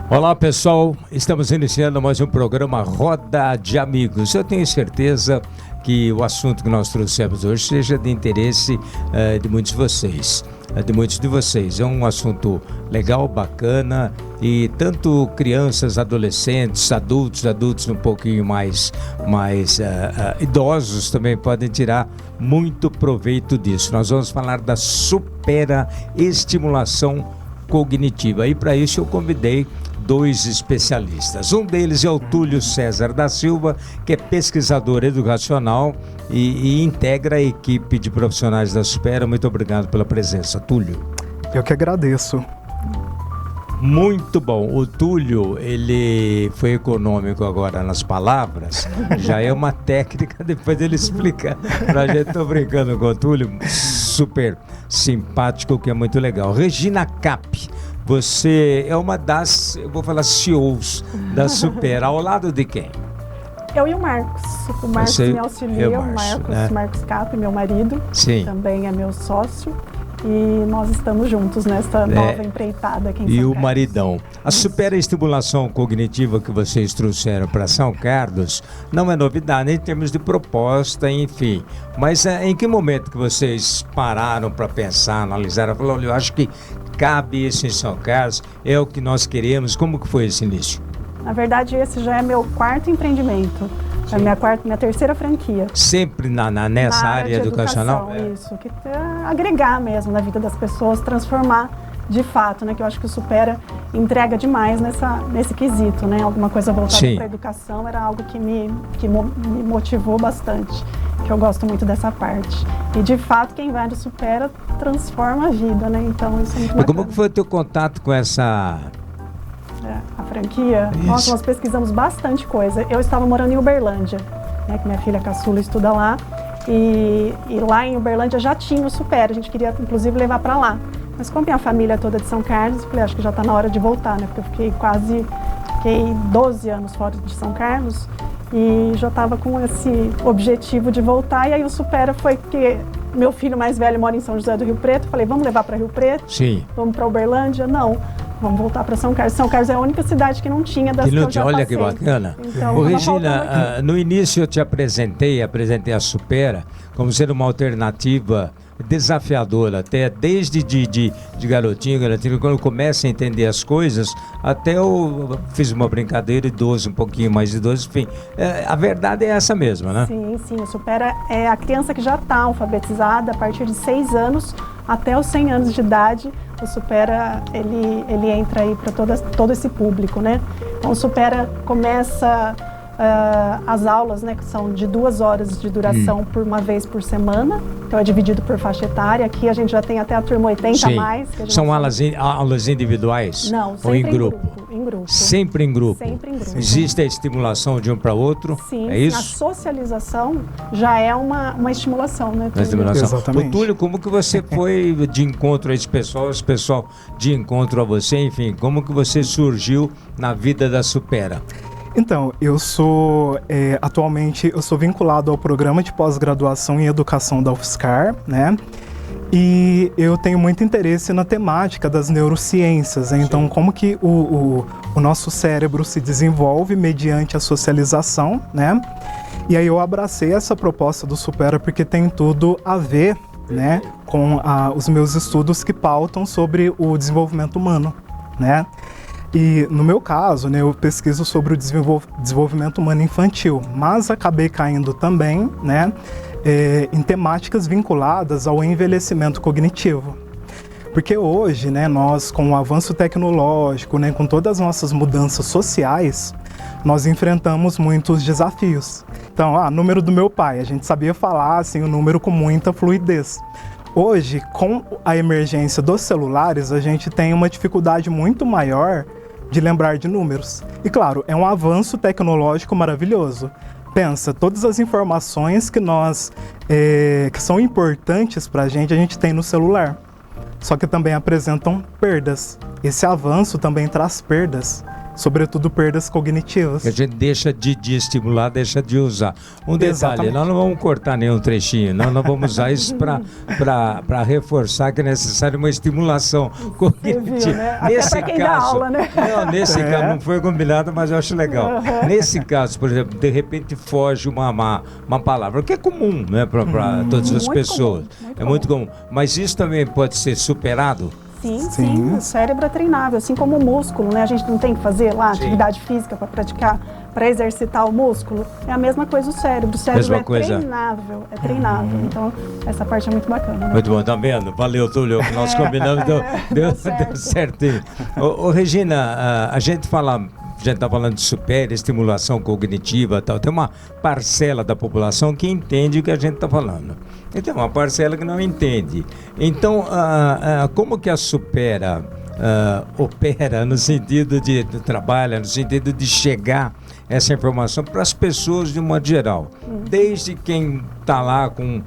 Olá pessoal, estamos iniciando mais um programa Roda de Amigos. Eu tenho certeza que o assunto que nós trouxemos hoje seja de interesse de muitos de vocês. É um assunto legal, bacana, e tanto crianças, adolescentes, adultos um pouquinho mais idosos também podem tirar muito proveito disso. Nós vamos falar da superaestimulação cognitiva, e para isso eu convidei dois especialistas. Um deles é o Túlio César da Silva, que é pesquisador educacional e integra a equipe de profissionais da Supera. Muito obrigado pela presença, Túlio. Eu que agradeço. Muito bom. O Túlio, ele foi econômico agora nas palavras, já é uma técnica, depois ele explica pra gente. Tô brincando com o Túlio, super simpático, que é muito legal. Regina Cap, você é uma das, eu vou falar, CEOs da Supera, ao lado de quem? Eu e o Marcos. O Marcos me auxilia, Marcos Cap, meu marido, também é meu sócio. E nós estamos juntos nessa nova empreitada aqui em São Carlos. E o maridão. A superaestimulação cognitiva que vocês trouxeram para São Carlos não é novidade em termos de proposta, enfim. Mas em que momento que vocês pararam para pensar, analisaram, falaram, olha, eu acho que cabe isso em São Carlos, é o que nós queremos? Como que foi esse início? Na verdade, esse já é meu quarto empreendimento. É minha terceira franquia. Sempre nessa área educacional? Isso, que agregar mesmo na vida das pessoas, transformar de fato, né? Que eu acho que o Supera entrega demais nesse quesito, né? Alguma coisa voltada para a educação era algo que me motivou bastante, que eu gosto muito dessa parte. E de fato, quem vai do Supera transforma a vida, né? Então isso é muito bacana. Como que foi o teu contato com essa... a franquia? Isso. Nossa, nós pesquisamos bastante coisa. Eu estava morando em Uberlândia, né, que minha filha caçula estuda lá, e lá em Uberlândia já tinha o Supera, a gente queria inclusive levar para lá. Mas como minha família toda de São Carlos, eu falei, acho que já está na hora de voltar, né, porque eu fiquei 12 anos fora de São Carlos e já estava com esse objetivo de voltar, e aí o Supera foi que meu filho mais velho mora em São José do Rio Preto, falei, vamos levar para Rio Preto? Sim. Vamos para Uberlândia? Não. Vamos voltar para São Carlos. São Carlos é a única cidade que não tinha das que eu já Olha passei. Que bacana. Então, Regina, no início eu te apresentei a Supera como sendo uma alternativa desafiadora, até desde de garotinho, quando começa a entender as coisas, até eu fiz uma brincadeira, idoso, um pouquinho mais idoso, enfim, a verdade é essa mesma, né? Sim, o Supera é a criança que já está alfabetizada a partir de 6 anos até os 100 anos de idade. O Supera, ele entra aí para todo esse público, né? Então o Supera começa as aulas, né, que são de 2 horas de duração por uma vez por semana, então é dividido por faixa etária. Aqui a gente já tem até a turma 80 a mais. Que a gente são aulas individuais? Não, sempre ou em grupo? Em grupo. Sempre em grupo? Sempre em grupo. Existe a estimulação de um para outro? Sim, é isso? A socialização já é uma estimulação, né? Exatamente. O Túlio, como que você foi de encontro a esse pessoal de encontro a você, enfim, como que você surgiu na vida da Supera? Então, atualmente eu sou vinculado ao programa de pós-graduação em educação da UFSCar, né? E eu tenho muito interesse na temática das neurociências, né? Então como que o nosso cérebro se desenvolve mediante a socialização, né? E aí eu abracei essa proposta do Supera porque tem tudo a ver, né, com os meus estudos que pautam sobre o desenvolvimento humano, né? E no meu caso, né, eu pesquiso sobre o desenvolvimento humano infantil, mas acabei caindo também, né, em temáticas vinculadas ao envelhecimento cognitivo. Porque hoje, né, nós, com o avanço tecnológico, né, com todas as nossas mudanças sociais, nós enfrentamos muitos desafios. Então, número do meu pai, a gente sabia falar assim, o número com muita fluidez. Hoje, com a emergência dos celulares, a gente tem uma dificuldade muito maior de lembrar de números. E claro, é um avanço tecnológico maravilhoso. Pensa, todas as informações que são importantes para a gente tem no celular. Só que também apresentam perdas. Esse avanço também traz perdas. sobretudo perdas cognitivas. A gente deixa de estimular, deixa de usar. Um detalhe, Exatamente. nós não vamos cortar nenhum trechinho, nós vamos usar isso para reforçar que é necessário uma estimulação cognitiva. Viu, né? Até pra quem dá aula, né? Não, nesse caso não foi combinado, mas eu acho legal. Nesse caso, por exemplo, de repente foge uma palavra, que é comum, né, para todas as Muito pessoas. comum, muito É muito comum. Mas isso também pode ser superado? Sim, o cérebro é treinável, assim como o músculo, né? A gente não tem que fazer lá atividade física para praticar, para exercitar o músculo. É a mesma coisa o cérebro. O cérebro é treinável. Então, essa parte é muito bacana. Né? Muito bom, tá vendo? Valeu, Túlio. Nós combinamos, deu certinho. Ô, Regina, a gente está falando de superestimulação cognitiva e tal. Tem uma parcela da população que entende o que a gente está falando. E tem uma parcela que não entende. Então, como que a Supera opera no sentido trabalha no sentido de chegar essa informação para as pessoas de um modo geral? Desde quem está lá com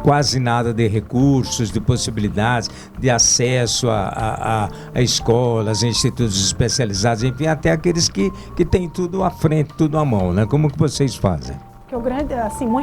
quase nada de recursos, de possibilidades, de acesso a escolas, a institutos especializados, enfim, até aqueles que têm tudo à frente, tudo à mão, né? Como que vocês fazem? Porque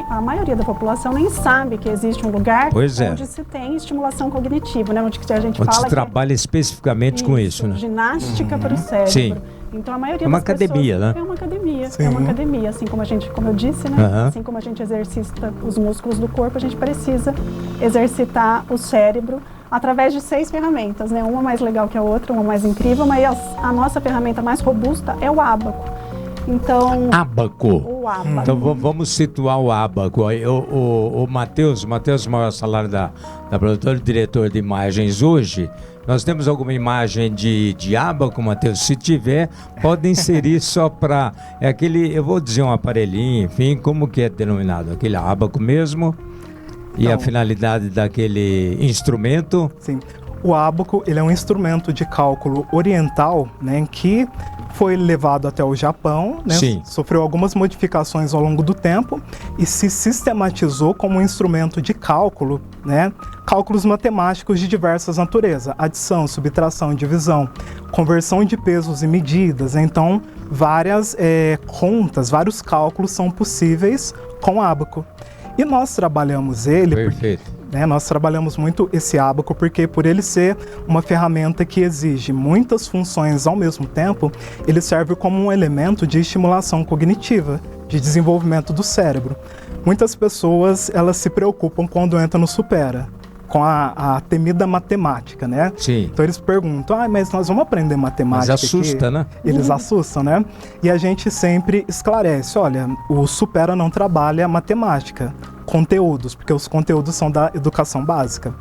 a maioria da população nem sabe que existe um lugar onde se tem estimulação cognitiva, né? Onde a gente onde fala se trabalha especificamente com isso, né? Ginástica para o cérebro. Sim. Então a maioria das academia, pessoas, né? É uma academia, é uma academia, assim como eu disse, né? Assim como a gente exercita os músculos do corpo, a gente precisa exercitar o cérebro através de 6 ferramentas, né? Uma mais legal que a outra, uma mais incrível, mas a nossa ferramenta mais robusta é o ábaco. Então, ábaco. O ábaco. Então vamos situar o ábaco. O Matheus, maior salário da produtora e diretor de imagens hoje. Nós temos alguma imagem de ábaco, Matheus? Se tiver, pode inserir só para... É aquele, eu vou dizer um aparelhinho, enfim, como que é denominado? Aquele ábaco mesmo? E então, a finalidade daquele instrumento? Sim. O ábaco, ele é um instrumento de cálculo oriental, né, que foi levado até o Japão, né, sofreu algumas modificações ao longo do tempo e se sistematizou como um instrumento de cálculo, né, cálculos matemáticos de diversas naturezas, adição, subtração, divisão, conversão de pesos e medidas. Então, várias contas, vários cálculos são possíveis com o ábaco. E nós trabalhamos ele... Perfeito. Nós trabalhamos muito esse ábaco porque, por ele ser uma ferramenta que exige muitas funções ao mesmo tempo, ele serve como um elemento de estimulação cognitiva, de desenvolvimento do cérebro. Muitas pessoas, elas se preocupam quando entram no Supera, com a temida matemática, né? Sim. Então eles perguntam, mas nós vamos aprender matemática? Mas assusta, aqui? Né? Eles assustam, né? E a gente sempre esclarece, olha, o Supera não trabalha matemática, conteúdos, porque os conteúdos são da educação básica.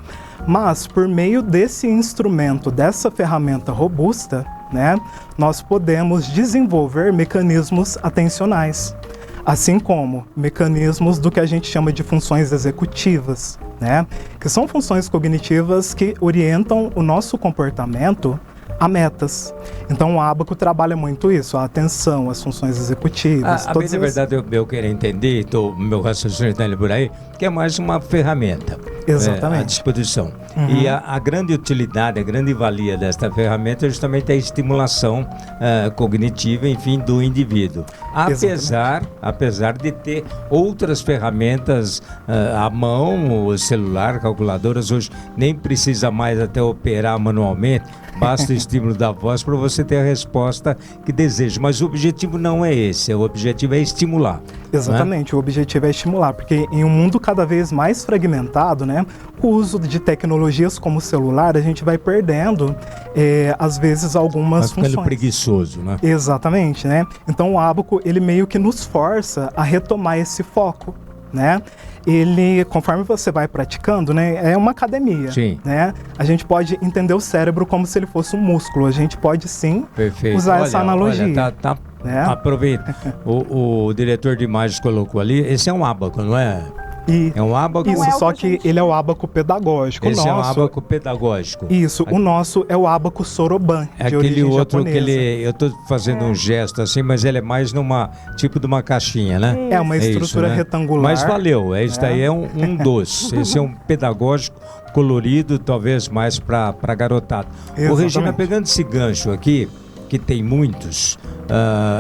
Mas, por meio desse instrumento, dessa ferramenta robusta, né, nós podemos desenvolver mecanismos atencionais, assim como mecanismos do que a gente chama de funções executivas, né, que são funções cognitivas que orientam o nosso comportamento a metas. Então o ábaco trabalha muito isso, a atenção, as funções executivas. A bem, na verdade, eu quero entender, meu raciocínio está por aí, que é mais uma ferramenta. Exatamente. À disposição. E a grande utilidade, a grande valia desta ferramenta é justamente a estimulação cognitiva, enfim, do indivíduo. Apesar de ter outras ferramentas à mão, o celular, calculadoras, hoje nem precisa mais até operar manualmente, basta o estímulo da voz para você ter a resposta que deseja. Mas o objetivo não é esse, o objetivo é estimular. Exatamente, o objetivo é estimular, porque em um mundo cada vez mais fragmentado, né, com o uso de tecnologias como o celular, a gente vai perdendo, às vezes, algumas funções. Vai ficando preguiçoso, né? Exatamente, né? Então o ábaco, ele meio que nos força a retomar esse foco, né? Ele, conforme você vai praticando, né, é uma academia. Sim. Né? A gente pode entender o cérebro como se ele fosse um músculo. A gente pode sim usar essa analogia. Aproveita. O diretor de imagens colocou ali, esse é um ábaco, não é? É um ábaco. Isso, só que ele é o ábaco pedagógico. Esse é um ábaco pedagógico. Isso, o nosso é o ábaco soroban, de aquele outro japonesa. Que eu estou fazendo um gesto assim, mas ele é mais tipo de uma caixinha, né? É uma estrutura retangular. Mas valeu, isso daí é um doce. Esse é um pedagógico colorido, talvez mais para garotada. Ô, Regina, pegando esse gancho aqui, que tem muitos,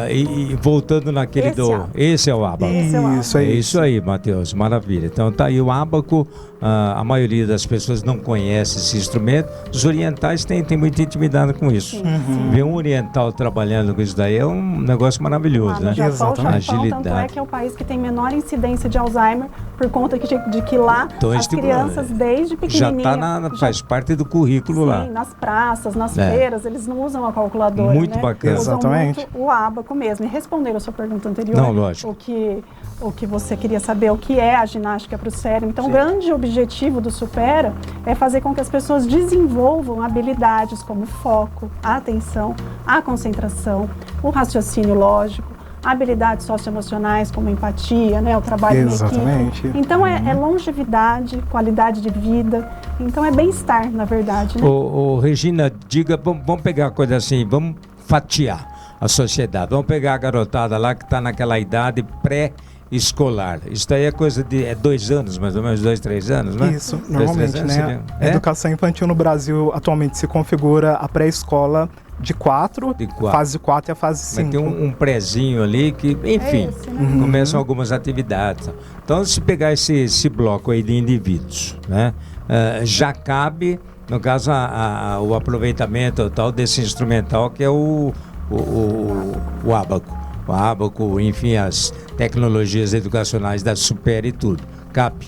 e voltando naquele esse é o ábaco. Isso, é isso aí, Matheus, maravilha. Então tá aí o ábaco. A maioria das pessoas não conhece esse instrumento. Os orientais têm muita intimidade com isso. Sim. Ver um oriental trabalhando com isso daí é um negócio maravilhoso, né? Exatamente. Agilidade. Tanto é que é o país que tem menor incidência de Alzheimer, por conta de que lá então, as crianças desde pequenininha... Faz parte do currículo lá. Sim, nas praças, nas feiras, eles não usam a calculadora, muito bacana. Usam Exatamente. muito o ábaco mesmo. E respondendo a sua pergunta anterior, não, lógico. o que você queria saber, o que é a ginástica para o cérebro. Então, o grande objetivo do Supera é fazer com que as pessoas desenvolvam habilidades como foco, a atenção, a concentração, o raciocínio lógico, habilidades socioemocionais como empatia, né, o trabalho em equipe. Então, é longevidade, qualidade de vida. Então, é bem-estar, na verdade. Né? Regina, diga, vamos pegar a coisa assim, vamos fatiar a sociedade. Vamos pegar a garotada lá que está naquela idade pré-escolar. Isso daí é coisa de 2 anos, mais ou menos, 2, 3 anos, né? Isso, normalmente, né? A educação infantil no Brasil atualmente se configura a pré-escola de 4, fase 4 e a fase 5. Tem um prézinho ali que, enfim, começam algumas atividades. Então, se pegar esse bloco aí de indivíduos, né? Já cabe, no caso, o aproveitamento tal desse instrumental que é o ábaco. O ábaco, enfim, as tecnologias educacionais da Supera e tudo. Cabe.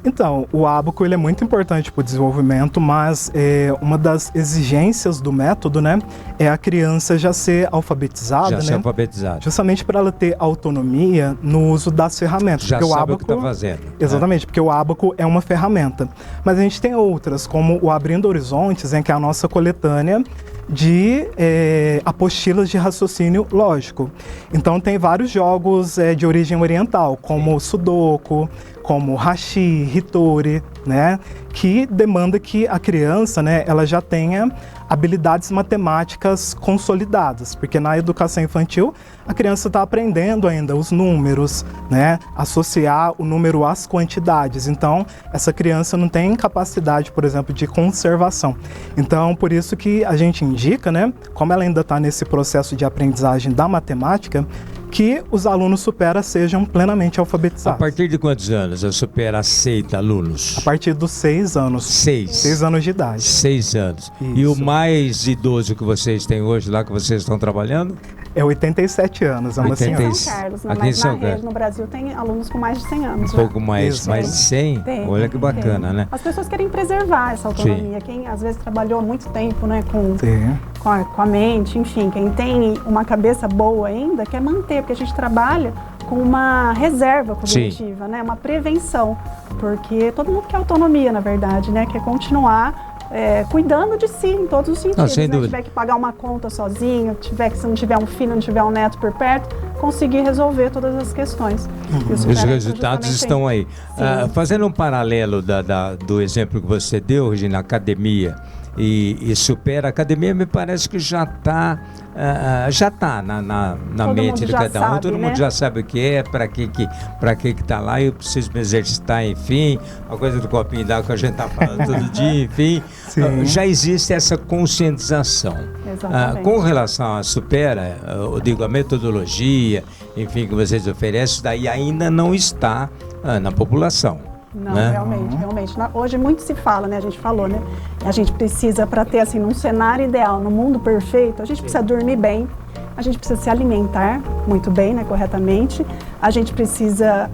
Então, o ábaco ele é muito importante para o desenvolvimento, mas uma das exigências do método, né, é a criança já ser alfabetizada, ser alfabetizada. Justamente para ela ter autonomia no uso das ferramentas. Já porque sabe o ábaco, o que está fazendo. Exatamente, porque o ábaco é uma ferramenta. Mas a gente tem outras, como o Abrindo Horizontes, que é a nossa coletânea de apostilas de raciocínio lógico. Então tem vários jogos de origem oriental, como Sudoku, como Hashi, Hitori, né, que demanda que a criança, né, ela já tenha habilidades matemáticas consolidadas, porque na educação infantil a criança está aprendendo ainda os números, né, associar o número às quantidades. Então, essa criança não tem capacidade, por exemplo, de conservação. Então, por isso que a gente indica, né, como ela ainda está nesse processo de aprendizagem da matemática, que os alunos Supera sejam plenamente alfabetizados. A partir de quantos anos a Supera aceita alunos? A partir dos 6 anos. 6 anos de idade. 6 anos. Isso. E o mais idoso que vocês têm hoje lá, que vocês estão trabalhando? É 87 anos, Aqui em São Carlos, mas na rede no Brasil tem alunos com mais de 100 anos. Um pouco mais de 100? Tem, olha que bacana, né? As pessoas querem preservar essa autonomia. Quem às vezes trabalhou muito tempo, né, com a mente, enfim, quem tem uma cabeça boa ainda, quer manter, porque a gente trabalha com uma reserva cognitiva, né, uma prevenção, porque todo mundo quer autonomia, na verdade, né, quer continuar cuidando de si em todos os sentidos. Sem dúvida. Se tiver que pagar uma conta sozinho, se não tiver um filho, não tiver um neto por perto, conseguir resolver todas as questões. Os resultados estão aí. Fazendo um paralelo do exemplo que você deu, Regina, academia e Supera, a academia me parece que já está na mente de cada um. Todo mundo já sabe o que é, para que está lá, eu preciso me exercitar, enfim, a coisa do copinho d'água que a gente está falando todo dia, enfim. Já existe essa conscientização. Com relação à Supera, eu digo, a metodologia, enfim, que vocês oferecem, daí ainda não está na população. Não, né? Realmente. Hoje muito se fala, né? A gente falou, né? A gente precisa, para ter assim, num cenário ideal, no mundo perfeito, a gente precisa dormir bem, a gente precisa se alimentar muito bem, né? Corretamente. A gente precisa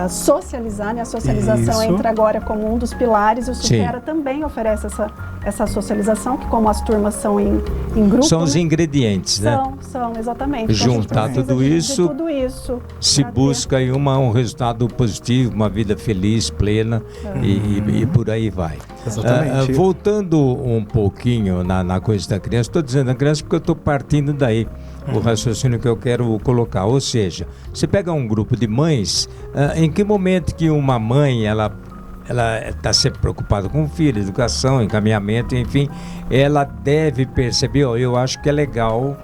socializar, né? A socialização entra agora como um dos pilares, e o Supera também oferece essa socialização, que como as turmas são em grupo... São os ingredientes, né? São, exatamente. Juntar tudo isso, se busca aí um resultado positivo, uma vida feliz, plena, e por aí vai. Exatamente. Voltando um pouquinho na coisa da criança, estou dizendo da criança porque eu estou partindo daí, o raciocínio que eu quero colocar. Ou seja, você pega um grupo de mães, em que momento que uma mãe, ela está sempre preocupada com o filho, educação, encaminhamento, enfim, ela deve perceber, eu acho que é legal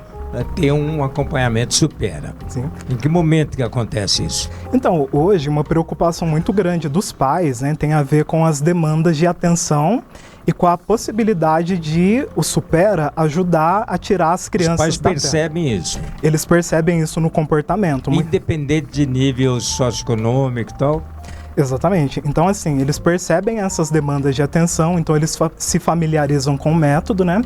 ter um acompanhamento Supera. Sim. Em que momento que acontece isso? Então, hoje, uma preocupação muito grande dos pais, né, tem a ver com as demandas de atenção e com a possibilidade de o Supera ajudar a tirar as crianças Os pais da percebem isso, Eles percebem isso no comportamento. independente de nível socioeconômico e tal. Exatamente. Então, assim, eles percebem essas demandas de atenção, então eles se familiarizam com o método, né?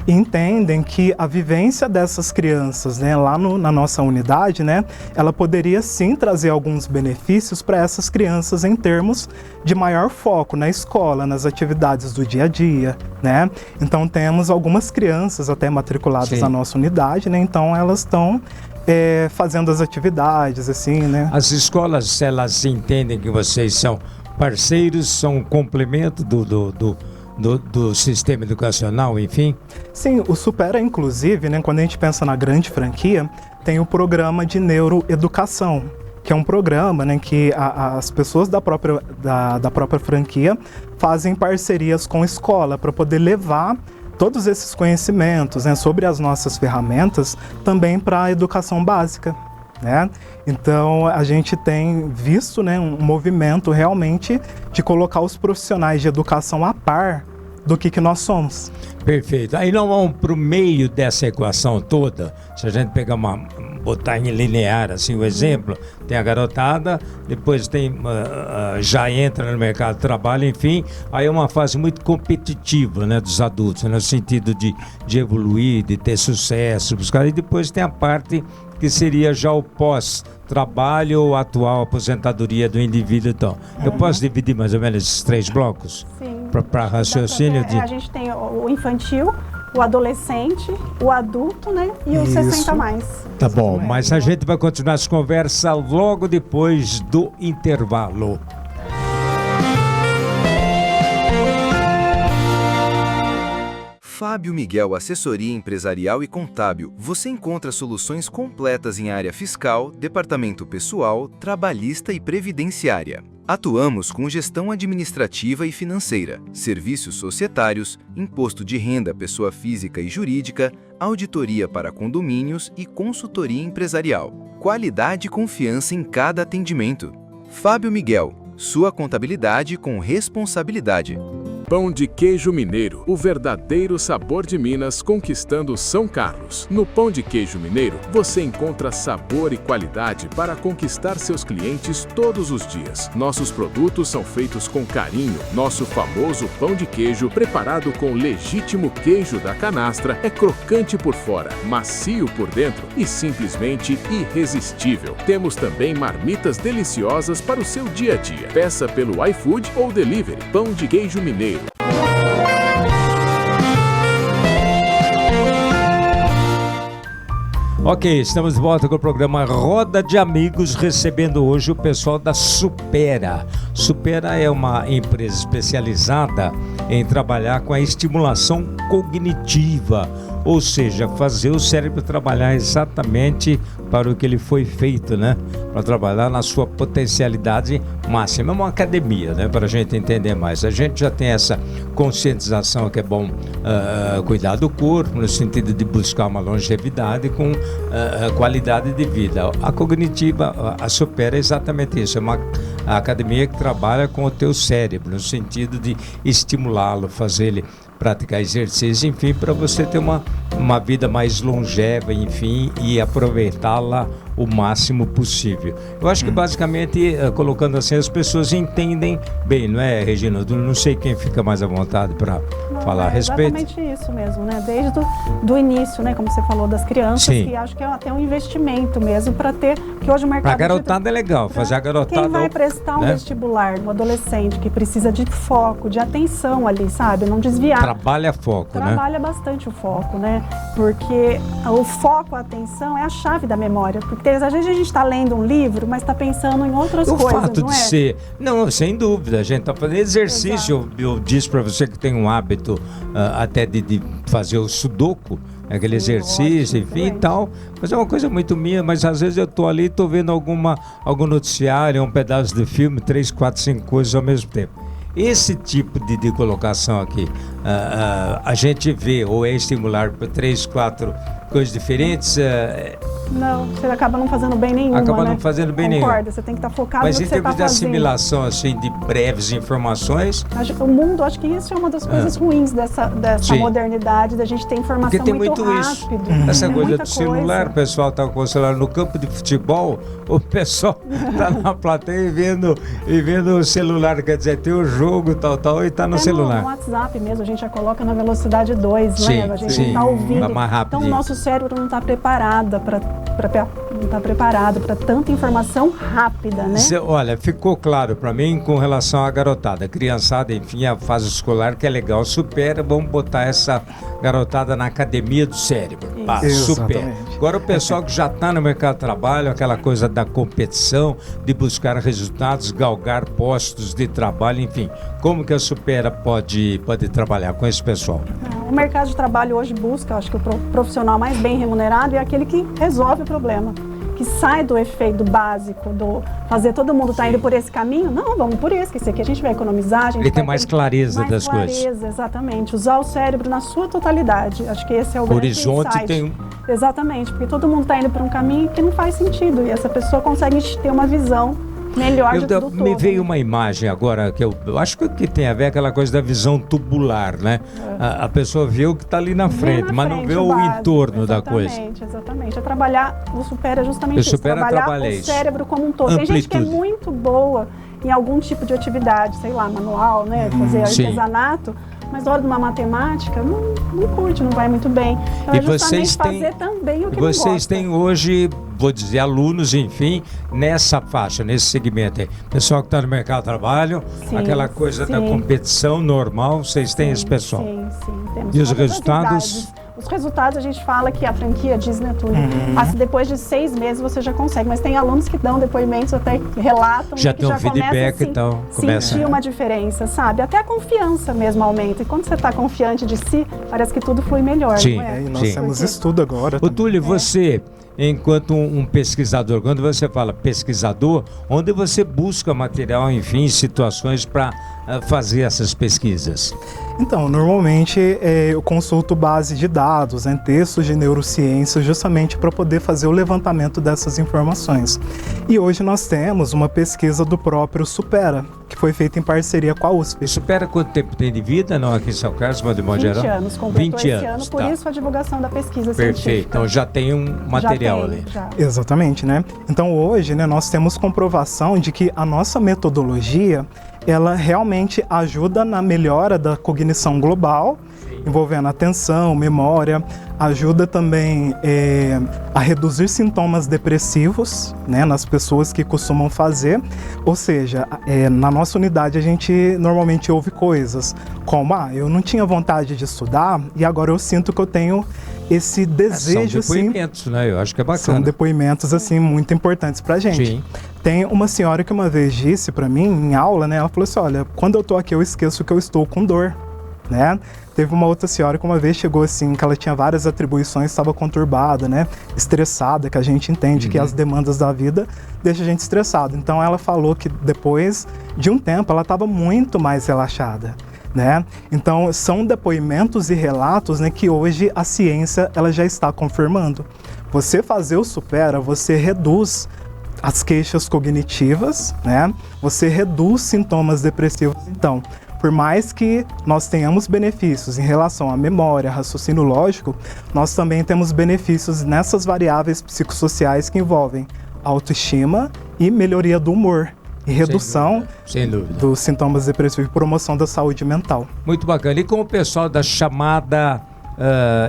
E entendem que a vivência dessas crianças, né, lá na nossa unidade, né, ela poderia sim trazer alguns benefícios para essas crianças em termos de maior foco na escola, nas atividades do dia a dia, né? Então, temos algumas crianças até matriculadas na nossa unidade, né? Então, elas estão fazendo as atividades, assim, né? As escolas, elas entendem que vocês são parceiros, são um complemento do sistema educacional, enfim? Sim, o Supera, inclusive, né, quando a gente pensa na grande franquia, tem o programa de neuroeducação, que é um programa, né, que as pessoas da própria franquia fazem parcerias com a escola para poder levar todos esses conhecimentos, né, sobre as nossas ferramentas também para a educação básica, né? Então a gente tem visto, né, um movimento realmente de colocar os profissionais de educação a par do que nós somos. Perfeito. Aí nós vamos para o meio dessa equação toda. Se a gente pegar botar em linear assim o exemplo, tem a garotada, depois tem já entra no mercado de trabalho, enfim, aí é uma fase muito competitiva, né, dos adultos, no sentido de evoluir, de ter sucesso, buscar, e depois tem a parte que seria já o pós-trabalho ou atual aposentadoria do indivíduo. Então, eu posso dividir mais ou menos esses 3 blocos? Sim. Para raciocínio de... A gente tem o infantil, o adolescente, o adulto, né? E o 60 mais. Tá bom, mas a gente vai continuar essa conversa logo depois do intervalo. Fábio Miguel Assessoria Empresarial e Contábil. Você encontra soluções completas em área fiscal, departamento pessoal, trabalhista e previdenciária. Atuamos com gestão administrativa e financeira, serviços societários, imposto de renda pessoa física e jurídica, auditoria para condomínios e consultoria empresarial. Qualidade e confiança em cada atendimento. Fábio Miguel, sua contabilidade com responsabilidade. Pão de queijo mineiro, o verdadeiro sabor de Minas conquistando São Carlos. No Pão de Queijo Mineiro, você encontra sabor e qualidade para conquistar seus clientes todos os dias. Nossos produtos são feitos com carinho. Nosso famoso pão de queijo, preparado com legítimo queijo da canastra, é crocante por fora, macio por dentro e simplesmente irresistível. Temos também marmitas deliciosas para o seu dia a dia. Peça pelo iFood ou Delivery. Pão de Queijo Mineiro. Ok, estamos de volta com o programa Roda de Amigos, recebendo hoje o pessoal da Supera. Supera é uma empresa especializada em trabalhar com a estimulação cognitiva, ou seja, fazer o cérebro trabalhar exatamente para o que ele foi feito, né? Para trabalhar na sua potencialidade máxima. É uma academia, né? Para a gente entender mais. A gente já tem essa conscientização que é bom cuidar do corpo, no sentido de buscar uma longevidade com qualidade de vida. A cognitiva, a Supera é exatamente isso. É uma academia que trabalha com o teu cérebro, no sentido de estimulá-lo, fazer ele praticar exercício, enfim, para você ter uma vida mais longeva, enfim, e aproveitá-la o máximo possível. Eu acho que basicamente, colocando assim, as pessoas entendem bem, não é, Regina? Eu não sei quem fica mais à vontade para falar a respeito. Exatamente isso mesmo, né? Desde do início, né? Como você falou das crianças, Sim. que acho que é até um investimento mesmo para ter, que hoje o mercado... Para a garotada é legal, fazer a garotada... Quem vai prestar um vestibular, um adolescente que precisa de foco, de atenção ali, sabe? Não desviar. Trabalha foco, né? Trabalha bastante o foco, né? Porque o foco, a atenção é a chave da memória. Porque às vezes a gente está lendo um livro, mas está pensando em outras coisas, fato não de é? ser... Não, sem dúvida, a gente está fazendo exercício. Eu disse para você que tem um hábito até de fazer o sudoku, aquele exercício, enfim e tal, mas é uma coisa muito minha, mas às vezes eu tô ali, tô vendo algum noticiário, um pedaço de filme, 3, 4, 5 coisas ao mesmo tempo. Esse tipo de colocação aqui, a gente vê ou é estimular para 3, 4 coisas diferentes, Não, você acaba não fazendo bem nenhuma, Acaba né? não fazendo bem nenhum. Concorda, você tem que estar focado Mas no em que você está termos de fazendo. assimilação, assim, de breves informações, O mundo, acho que isso é uma das coisas ruins dessa Sim. modernidade, da gente ter informação porque tem muito muito isso. rápido. Essa Tem coisa muita do celular, o pessoal tá com o celular no campo de futebol, o pessoal tá na plateia e vendo o celular, quer dizer, tem o jogo, tal, e tá no Até celular. No WhatsApp mesmo, a gente já coloca na velocidade 2, Sim, né? A gente sim. não está ouvindo. Tá mais rápido. Então o nosso cérebro não está preparado para tanta informação rápida, né? Olha, ficou claro para mim com relação à garotada, criançada, enfim, a fase escolar, que é legal, supera, vamos botar essa garotada na academia do cérebro. Pá, supera. Exatamente. Agora o pessoal que já está no mercado de trabalho, aquela coisa da competição, de buscar resultados, galgar postos de trabalho, enfim, como que a Supera pode trabalhar com esse pessoal? O mercado de trabalho hoje busca, acho que o profissional mais bem remunerado é aquele que resolve o problema, que sai do efeito básico, do fazer todo mundo tá indo por esse caminho. Não, vamos por esse, que esse aqui a gente vai economizar. A gente Ele tem vai mais ter clareza mais das clareza, coisas. Exatamente. Usar o cérebro na sua totalidade. Acho que esse é o O grande horizonte insight. tem Exatamente, porque todo mundo está indo por um caminho que não faz sentido. E essa pessoa consegue ter uma visão melhor do todo. Me veio uma imagem agora que eu acho que tem a ver aquela coisa da visão tubular, né? A pessoa vê o que está ali na frente, mas não vê o básico. entorno da coisa. Exatamente. É trabalhar, o Supera é justamente isso. Supera Trabalhar o isso. cérebro como um todo. Tem gente que é Amplitude. muito boa em algum tipo de atividade, sei lá, manual, né? Fazer Sim. artesanato. Mas na hora de uma matemática, não curte, não vai muito bem. Então E é justamente vocês têm- fazer também o que Vocês não gosta. têm hoje, vou dizer, alunos, enfim, nessa faixa, nesse segmento aí. Pessoal que está no mercado de trabalho, Sim, aquela coisa da sim. competição normal, vocês têm esse pessoal. Sim, temos E os todas as resultados? idades. Os resultados a gente fala que a franquia diz, né, tudo. Depois de 6 meses você já consegue, mas tem alunos que dão depoimentos, até relatam, Já né, que tem um já começa feedback a e tal, começa- sentir uma diferença, sabe? Até a confiança mesmo aumenta. E quando você está confiante de si, parece que tudo flui melhor, Sim. não é? E nós Sim. temos Porque- estudo agora. Ô também. Túlio, você, enquanto um pesquisador, quando você fala pesquisador, onde você busca material, enfim, situações para fazer essas pesquisas? Então, normalmente eu consulto base de dados, textos de neurociência, justamente para poder fazer o levantamento dessas informações. E hoje nós temos uma pesquisa do próprio Supera, que foi feita em parceria com a USP. Supera quanto tempo tem de vida, não, aqui em São Carlos, mas de modo 20 geral? anos, completou 20 esse anos, ano, por tá. isso a divulgação da pesquisa Perfeito, científica. então já tem um material já tem, ali. já. Exatamente, né? Então hoje, nós temos comprovação de que a nossa metodologia, ela realmente ajuda na melhora da cognição global, envolvendo atenção, memória, ajuda também a reduzir sintomas depressivos, nas pessoas que costumam fazer. Ou seja, na nossa unidade a gente normalmente ouve coisas como, eu não tinha vontade de estudar e agora eu sinto que eu tenho esse desejo, São depoimentos, né? Eu acho que é são bacana. depoimentos assim muito importantes pra gente. Sim. Tem uma senhora que uma vez disse pra mim em aula, ela falou assim: olha, quando eu tô aqui eu esqueço que eu estou com dor, Teve uma outra senhora que uma vez chegou assim, que ela tinha várias atribuições, estava conturbada, estressada, que a gente entende que as demandas da vida deixam a gente estressado. Então ela falou que depois de um tempo ela estava muito mais relaxada. Então são depoimentos e relatos que hoje a ciência ela já está confirmando. Você fazer o Supera, você reduz as queixas cognitivas, Você reduz sintomas depressivos. Então, por mais que nós tenhamos benefícios em relação à memória, raciocínio lógico, nós também temos benefícios nessas variáveis psicossociais que envolvem autoestima e melhoria do humor. E redução Sem dúvida. dos sintomas depressivos e promoção da saúde mental. Muito bacana. E com o pessoal da chamada,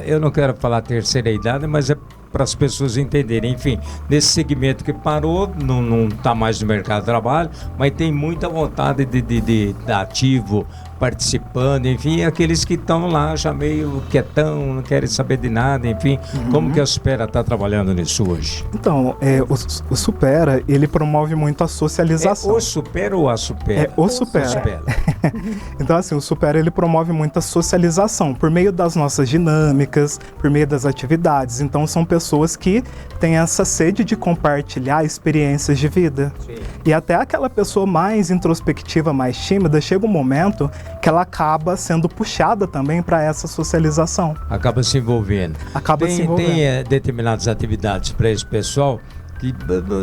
eu não quero falar terceira idade, mas é para as pessoas entenderem. Enfim, nesse segmento que parou, não está mais no mercado de trabalho, mas tem muita vontade de ativo, participando, enfim, aqueles que estão lá já meio quietão, não querem saber de nada, enfim. Como que a Supera está trabalhando nisso hoje? Então, o Supera, ele promove muito a socialização. É o Supera ou a Supera? É o Supera. Então, assim, o Supera, ele promove muita socialização por meio das nossas dinâmicas, por meio das atividades. Então, são pessoas pessoas que têm essa sede de compartilhar experiências de vida. Sim. E até aquela pessoa mais introspectiva, mais tímida, chega um momento que ela acaba sendo puxada também para essa socialização. Acaba se envolvendo. Acaba se envolvendo. Tem determinadas atividades para esse pessoal que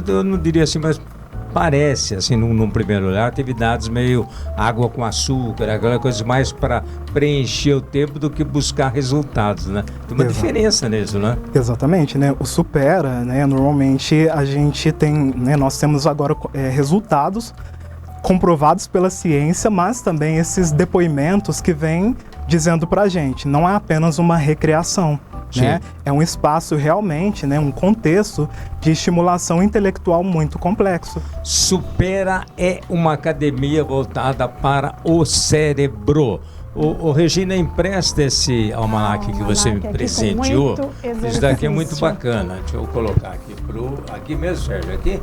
eu não diria assim, mas parece, assim, num primeiro olhar, atividades meio água com açúcar, aquela coisa mais para preencher o tempo do que buscar resultados, né? Tem uma diferença nisso, né? Exatamente, né? O Supera, né? Normalmente a gente tem, né? Nós temos agora resultados comprovados pela ciência, mas também esses depoimentos que vêm dizendo pra gente, não é apenas uma recreação. Né? É um espaço realmente, né, um contexto de estimulação intelectual muito complexo. Supera é uma academia voltada para o cérebro. Regina, empresta esse almanaque que você me presenteou. Isso daqui é muito bacana. Deixa eu colocar aqui aqui mesmo, Sérgio, aqui?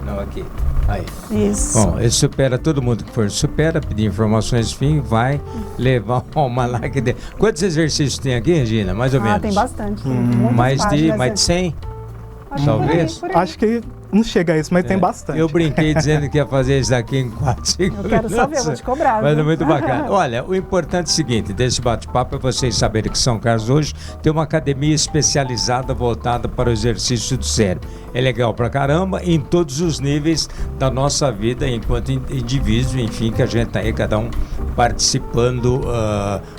Não, aqui. Aí. Isso. Bom, ele supera todo mundo que for supera, pedir informações, enfim, vai levar o almanaque dele. Quantos exercícios tem aqui, Regina? Mais ou menos? Tem bastante. Mais de 100? Talvez? Por aí. Acho que não chega a isso, mas tem bastante. Eu brinquei dizendo que ia fazer isso daqui em 4, 5 minutos. Eu quero saber, eu vou te cobrar. Mas é muito bacana. Olha, o importante é o seguinte, desse bate-papo é vocês saberem que São Carlos hoje tem uma academia especializada voltada para o exercício do cérebro. É legal pra caramba em todos os níveis da nossa vida enquanto indivíduo, enfim, que a gente tá aí, cada um participando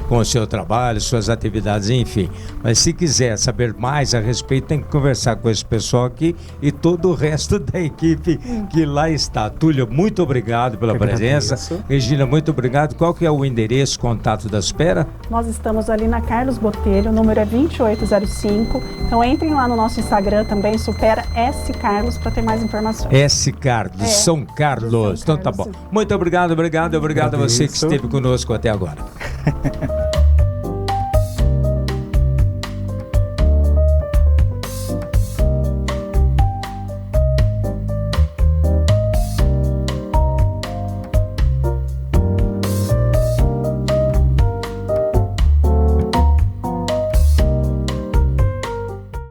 com o seu trabalho, suas atividades, enfim. Mas se quiser saber mais a respeito, tem que conversar com esse pessoal aqui e todo o resto da equipe que lá está. Túlio, muito obrigado pela presença. Regina, muito obrigado. Qual que é o endereço, contato da Supera? Nós estamos ali na Carlos Botelho, o número é 2805. Então entrem lá no nosso Instagram também, Supera S. Carlos, para ter mais informações. S. Carlos, São Carlos. Então tá bom. Muito obrigado a você que esteve conosco até agora.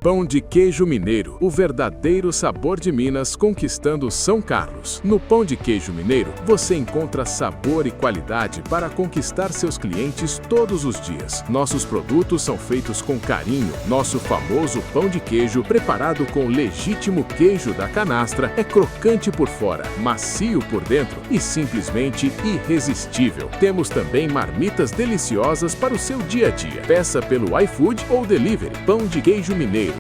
Pão de queijo mineiro, o verdadeiro sabor de Minas conquistando São Carlos. No Pão de Queijo Mineiro, você encontra sabor e qualidade para conquistar seus clientes todos os dias. Nossos produtos são feitos com carinho. Nosso famoso pão de queijo, preparado com legítimo queijo da canastra, é crocante por fora, macio por dentro e simplesmente irresistível. Temos também marmitas deliciosas para o seu dia a dia. Peça pelo iFood ou Delivery. Pão de Queijo Mineiro.